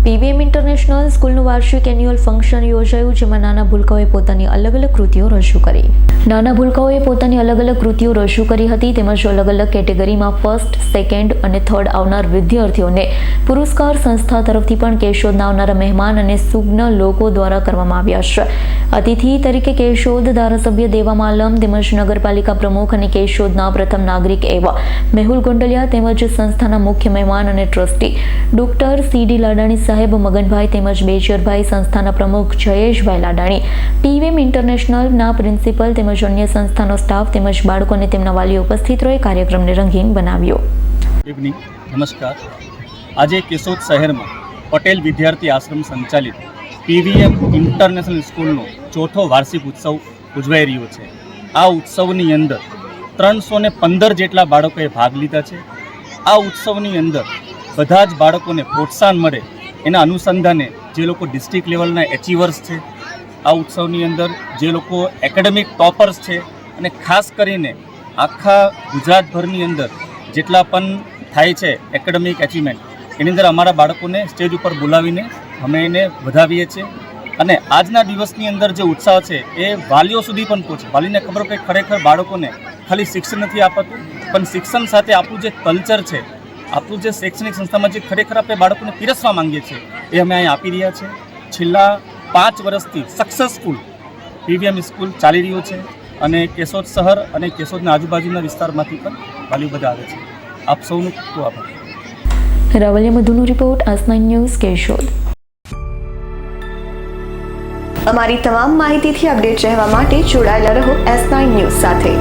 PVM international સ્કૂલનું વાર્ષિક annual function યોજાયું, જેમાં નાના ભૂલકાઓએ પોતાની અલગ અલગ કૃતિઓ રજૂ કરી. નાના ભૂલકાઓએ પોતાની અલગ અલગ કૃતિઓ રજૂ કરી હતી, તેમજ અલગ અલગ કેટેગરીમાં ફર્સ્ટ, સેકન્ડ અને થર્ડ આવનાર વિદ્યાર્થીઓને પુરસ્કાર સંસ્થા તરફથી પણ કેશોદના આવનારા મહેમાન અને સુજ્ઞ લોકો દ્વારા કરવામાં આવ્યા છે. અતિથિ તરીકે કેશોદ ધારાસભ્ય દેવા માલમ તેમજ નગરપાલિકા પ્રમુખ અને કેશોદના પ્રથમ નાગરિક એવા મેહુલ ગોંડલિયા તેમજ સંસ્થાના મુખ્ય મહેમાન અને ટ્રસ્ટી ડોક્ટર સીડી લાડાણી સાહેબ મગનભાઈ તેમજ બેચરભાઈ, સંસ્થાના પ્રમુખ જયેશભાઈ લાડાણી, પીવીએમ ઇન્ટરનેશનલના પ્રિન્સિપલ તેમજ અન્ય સંસ્થાનો સ્ટાફ તેમજ બાળકો અને તેમના વાલીઓ ઉપસ્થિત રહી કાર્યક્રમને રંગીન બનાવ્યો. ઇવનિંગ નમસ્કાર. આજે કેશોદ શહેરમાં પટેલ વિદ્યાર્થી આશ્રમ સંચાલિત પીવીએમ ઇન્ટરનેશનલ સ્કૂલનો ચોથો વાર્ષિક ઉત્સવ ઉજવાઈ રહ્યો છે. આ ઉત્સવની અંદર 315 જેટલા બાળકોએ ભાગ લીધા છે. આ ઉત્સવની અંદર બધા જ બાળકોને પ્રોત્સાહન મળે એના અનુસંધાને જે લોકો ડિસ્ટ્રિક્ટ લેવલના એચીવર્સ છે, આ ઉત્સવની અંદર જે લોકો એકેડેમિક ટોપર્સ છે અને ખાસ કરીને આખા ગુજરાતભરની અંદર જેટલા પણ થાય છે એકેડેમિક એચિવમેન્ટ, એની અંદર અમારા બાળકોને સ્ટેજ ઉપર બોલાવીને અમે એને વધાવીએ છીએ. અને આજના દિવસની અંદર જે ઉત્સાહ છે એ વાલીઓ સુધી પણ પહોંચે. વાલીને ખબર કે ખરેખર બાળકોને ખાલી શિક્ષણ નથી અપાતું, પણ શિક્ષણ સાથે આપણું જે કલ્ચર છે, આપણું જે શૈક્ષણિક સંસ્થામાં જે ખરેખર આપણે બાળકોને પીરસવા માંગીએ છીએ એ અમે અહીં આપી રહ્યા છીએ. છેલ્લા 5 વર્ષથી સક્સેસફુલ પીવીએમ સ્કૂલ ચાલી રહ્યો છે અને કેશોદ શહેર અને કેશોદના આજુબાજુના વિસ્તારમાંથી પણ વાલીઓ બધા આવે છે. આપ સૌનું ખૂબ આભાર. રાવલિયા મધુનો રિપોર્ટ, આસ9 ન્યૂઝ, કેશોદ. અમારી તમામ માહિતીથી અપડેટ રહેવા માટે જોડાયેલા રહો S9 ન્યૂઝ સાથે.